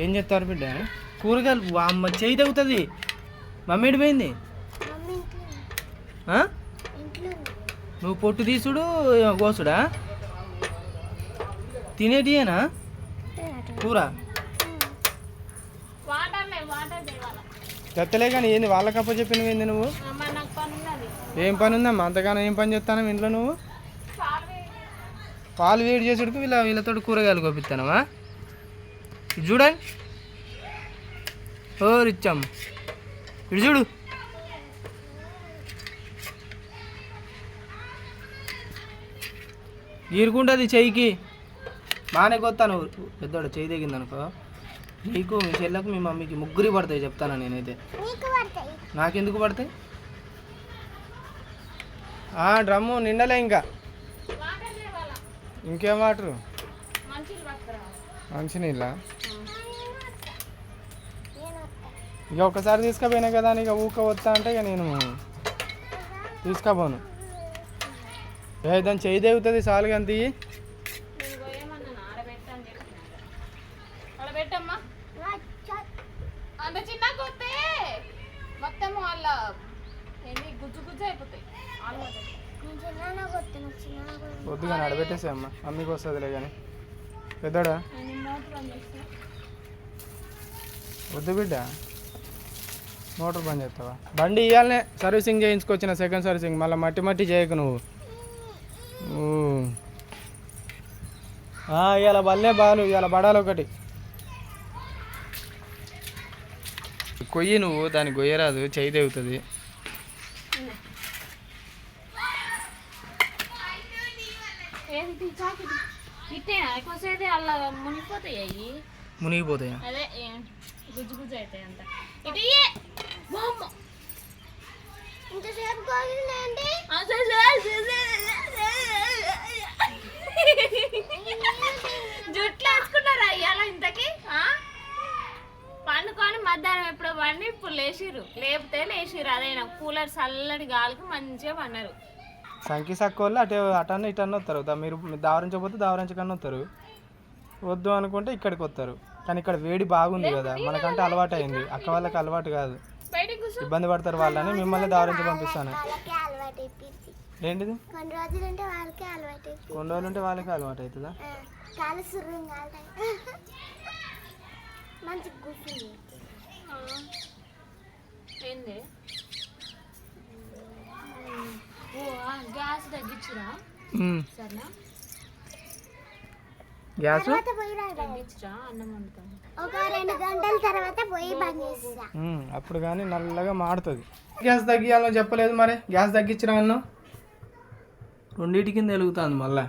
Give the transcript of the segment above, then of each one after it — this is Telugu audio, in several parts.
ఏం చెప్తారు బిడ్డ? కూరగాయలు అమ్మ చేయి తగ్గుతుంది. మమ్మీ పోయింది. నువ్వు పొట్టు తీసుడు కోసుడా? తినేటియేనా కూర? తెత్తలే కానీ ఏంది వాళ్ళకప్ప చెప్పినవి ఏంది నువ్వు? ఏం పని ఉందమ్మా అంతగానో? ఏం పని చేస్తాను ఇంట్లో నువ్వు? పాలు వేడి చేసుడికి వీళ్ళతో కూరగాయలు కోపిస్తానవా? ఇటు చూడండి. ఓ రిచ్చమ్మ ఇటు చూడు. గీరుకుంటుంది చెయ్యికి. బాగానే కొత్తాను. పెద్దోడు చెయ్యి తెగింది అనుకో, నీకు మీ చెల్లకు మీ మమ్మీకి ముగ్గురి పడతాయి చెప్తాను నేనైతే. నాకెందుకు పడతాయి? డ్రమ్ము నిండలే. ఇంకేం వాటరు? మంచినీళ్ళ? ఇక ఒక్కసారి తీసుకుపోయినా కదా ఇక ఊక వస్తా అంటే ఇక నేను తీసుకుపోను. దాన్ని చేయి తెగుతుంది చాలుగా అంత. వద్దుగా నడబెట్టేసే అమ్మ, మమ్మీకి వస్తుందిలే కానీ. పెద్దోడా వద్దు బిడ్డ, మోటార్ బంద్ చేస్తావా? బండి ఇవ్వాలనే సర్వీసింగ్ చేయించుకొచ్చిన, సెకండ్ సర్వీసింగ్. మళ్ళీ మట్టి చేయకు నువ్వు. ఇవాళ బల్లే బాలు, ఇవాళ బడాలి ఒకటి. కొయ్యి నువ్వు, దాన్ని కొయ్యరాదు, చెయ్యి తెగుతుంది. మునిగిపోతాయా? జుట్లు వేసుకున్నారా ఇవాళ ఇంతకి? పండుకొని మధ్యాహ్నం ఎప్పుడో పండి ఇప్పుడు లేచిర్రు. లేచిర్రు అదైనా కూలర్ చల్లటి గాలికి మంచిగా పన్నారు. సంఖ్య సక్కువ అటు అటన్న ఇటన్న వస్తారు. మీరు దావరించకపోతే దావరించకన్నా వస్తారు. వద్దు అనుకుంటే ఇక్కడికి వస్తారు. కానీ ఇక్కడ వేడి బాగుంది కదా, మనకంటే అలవాటు అయింది. అక్క వాళ్ళకి అలవాటు కాదు, ఇబ్బంది పడతారు వాళ్ళని. మిమ్మల్ని దావరించి పంపిస్తాను. ఏంటిది? కొన్ని రోజులు ఉంటే వాళ్ళకి అలవాటు అవుతుందా? గ్యాస్ తగ్గించురా. సరేనా? గ్యాస్ అన్నం వండుతాను. ఒక 2 గంటల తర్వాత పొయ్యి బంద్ చేస్తా. అప్పుడు కానీ నల్లగా మాడుతుంది. గ్యాస్ తగ్గియాలని చెప్పలేదు మరి. గ్యాస్ తగ్గించినా అన్నం 2 కింద వెలుగుతుంది మళ్ళా.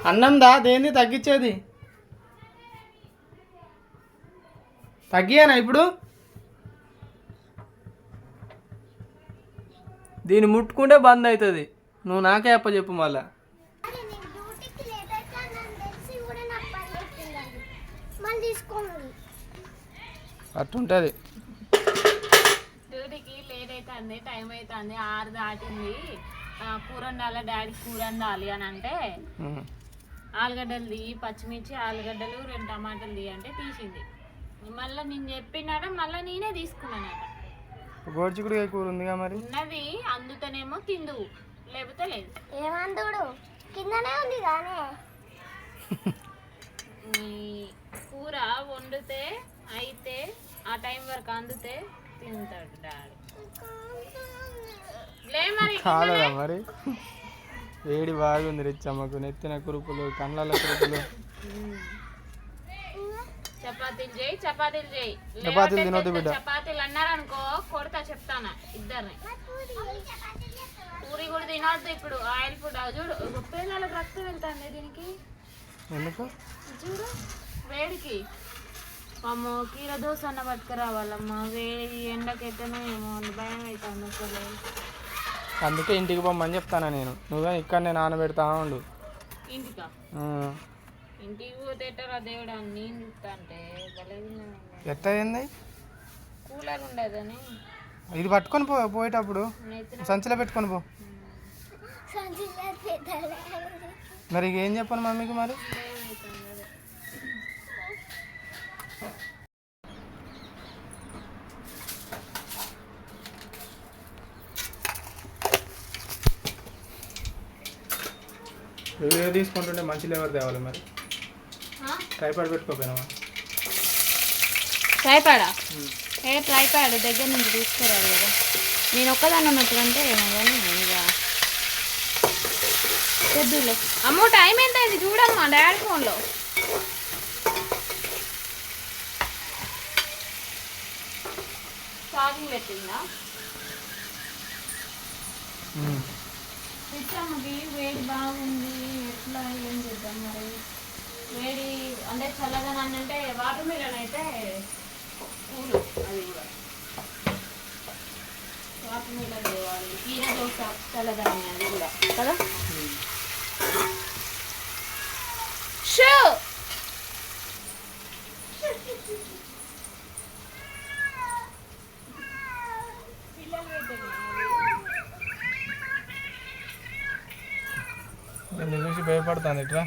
అన్నందా దేంది తగ్గించేది? తగ్గియానా ఇప్పుడు? దీన్ని ముట్టుకుంటే బంద్ అవుతుంది. నువ్వు నాకే చెప్పు మళ్ళా. అట్టుంటుంది. డ్యూటీకి లేట్ అవుతుంది, టైం అవుతుంది, 6 దాటింది. కూర వండాలి డాడీ, కూర వండాలి అని అంటే ఆలుగడ్డలు తీ, పచ్చిమిర్చి, ఆలుగడ్డలు, 2 టమాటాలు తీ అంటే తీసింది. మళ్ళీ నేను చెప్పినాడ, మళ్ళీ నేనే తీసుకున్నానట. గోర్చికుడికాయ కూర ఉందిగా మరి. ఉన్నది అందుతనేమో తిందు, లేకపోతే లేదు. ఏమందుడు కిందనే ఉంది కానీ కూర వండితే అయితే ఆ టైం వరకు అందుతే తింటాడు డాడీ. కాదా మరి? వేడి బాగుంది రిచ్చమ్మకు. నెత్తిన కురుపులు, కళ్ళ కురుపులు. చపాతీలు తినొద్దు బిడ్డ. చపాతీలు అన్నారనుకో కొడతా, చెప్తానా ఇద్దరిని. పూరి కూడా తినొద్దు ఇప్పుడు, ఆయిల్ ఫుడ్. చూడు 30 రక్తం వెళ్తాండి దీనికి. ఎందుకు? చూడు వేడికి. అమ్మో కీర దోశ అన్న పట్టుకురావాలమ్మా. వేడి ఎండకైతేనే ఏమో భయం అవుతుంది అసలు. అందుకే ఇంటికి పోమని చెప్తాను నేను. నువ్వే ఇక్కడనే నానబెడతా ఉండు. ఇంటికా? ఇంటికి పోతే దేవుడు అన్నీ చూస్తా అంటే ఎట్లా అయింది? కూలర్ ఉండదని ఇది పట్టుకొని పోయేటప్పుడు సంచిలో పెట్టుకొని పో. మరి ఏం చెప్పను మమ్మీకి మరి? వీడియో తీసుకుంటుంటే మంచి లెవర్ తేవాలి మరి. ట్రైపాడ్ పెట్టుకోపోయినావా? ట్రైపాడా? ఏ ట్రైపాడ్ దగ్గర నుంచి తీసుకురాడు కదా. నేను ఒక్కదాన్ని ఉన్నట్టుకంటే ఏమో కానీ ఇక పెద్దలే. అమ్మో టైం ఎంత అయింది చూడమ్మా డాడీ ఫోన్లో. ఛార్జింగ్ పెట్టిందా? పిచ్చమ్మకి వేడి బాగుంది, ఎట్లా ఏం చేద్దాం మరి? వేడి అంటే చల్లదనాన్ని అంటే వాటర్ మిలన్ అయితే పూలు అది కూడా వాటర్ మిలన్ తేవాలి. కీర దోశ చల్లదనం అది కూడా కదా. షూ నేను చూసి భయపడతాను ఇట్లా.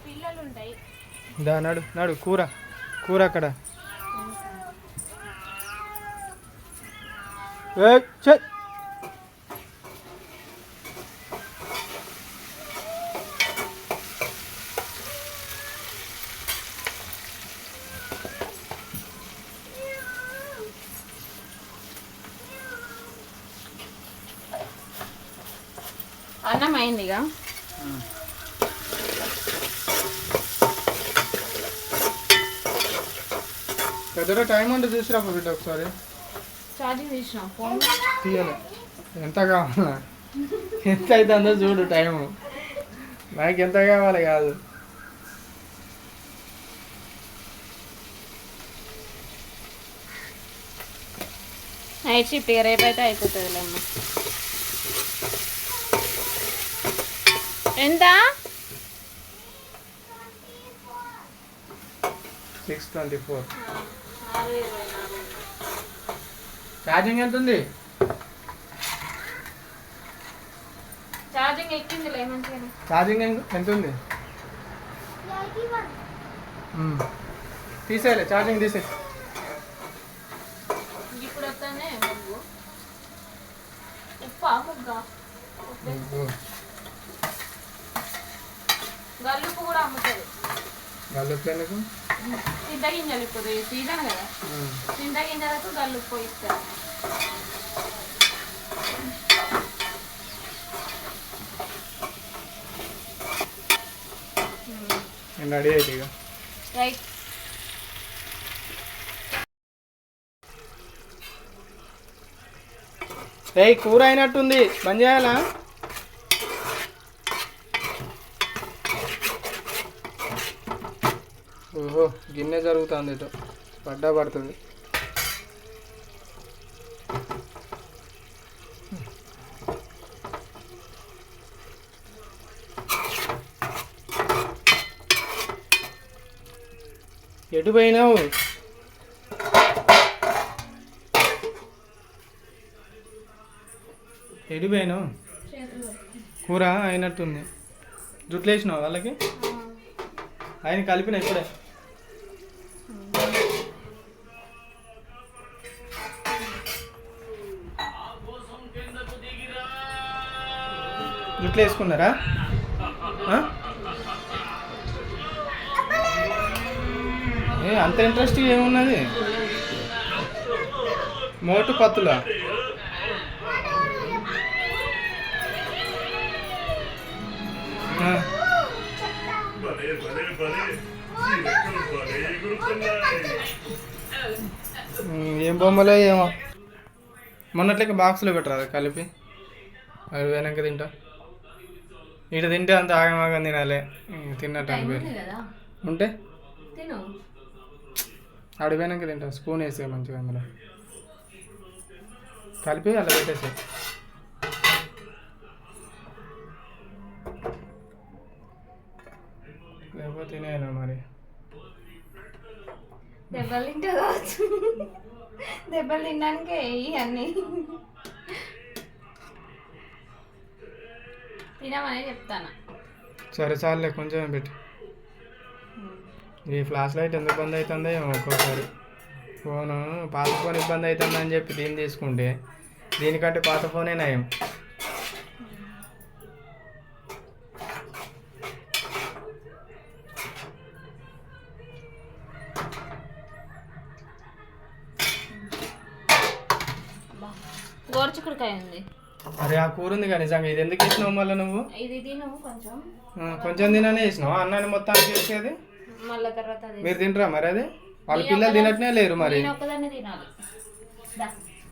పిల్లలు ఉంటాయి. దా నడు నడు. కూర కూర అక్కడ. అన్నం అయిందిగా. పెద్దగా టైం అంటే చూసిరా బిడ్డ ఒకసారి. ఛార్జింగ్ తీసిన ఫోన్ తీయాలి. ఎంత కావాలా? ఎంత అవుతుందో చూడు టైము. నాకు ఎంత కావాలి కాదు. నైట్ షిఫ్ట్ రేపైతే అయిపోతుంది అమ్మ. ఎంత? 624. ఛార్జింగ్ ఎంత ఉంది? ఛార్జింగ్ ఎక్కిందిలే మంచిగా. ఛార్జింగ్ ఎంత ఉంది? తీసేయలే ఛార్జింగ్ తీసే. ఇప్పుడు వస్తానే ముగ్గు ఉప్ప ముగ్గా గల్లుప్పు కూడా అమ్ముతుంది. గల్లుప్పు ఎందుకు? చింతగింజలు ఇప్పుడు సీజన్ కదా. చింతగింజలకు గల్లుప్పు ఇస్తారు. నేను రెడీ అయితే ఇక రైట్. కూర అయినట్టుంది, బంద్ చేయాలా? ఓహో గిన్నె జరుగుతుంది ఇటు పడ్డా పడుతుంది. ఎటు పోయినావు? ఎటు పోయినావు? కూర అయినట్టుంది. జుట్లు వేసినావు వాళ్ళకి? ఆయన కలిపిన ఇప్పుడే. జుట్లు వేసుకున్నారా? అంత ఇంట్రెస్ట్ ఏమున్నది? మోటు పత్తులా? ఏం బొమ్మలో ఏమో. మొన్నట్లకి బాక్స్లో పెట్టరాదు కలిపి, అవి వెనక తింటా. ఇటు తింటే అంత ఆగమాగం తినాలి, తిన్నట్టు అనిపోయి ఉంటే అడిగి వెనక తింటా. స్పూన్ వేసే మంచిగా అందులో కలిపి అలా పెట్టేసి. లేకపోతే తినేనా మరి? దెబ్బలు తింటే కావచ్చు. దెబ్బలు తినడానికే ఇవన్నీ తినమని చెప్తాను. సరే చాలులే కొంచెం పెట్టి. ఈ ఫ్లాష్ లైట్ ఎందుకు బంద్ అవుతుందో ఏమో ఒక్కోసారి. ఫోను పాత ఫోన్ ఇబ్బంది అవుతుందని చెప్పి దీన్ని తీసుకుంటే దీనికంటే పాత ఫోనే నయం. గోరుచిక్కుడుకాయ ఉంది. అరే ఆ కూర ఉంది కానీ నిజంగా ఇది ఎందుకు వేసినావు మళ్ళీ నువ్వు? ఇది తిను కొంచెం. కొంచెం తిననే వేసినావు అన్నాన్ని మొత్తానికి వేసేది. మళ్ళీ తర్వాత మీరు తింటారా మరి? అది వాళ్ళ పిల్లలు తినట్నే లేరు మరి. ఒక్కదాన్ని తినాలి.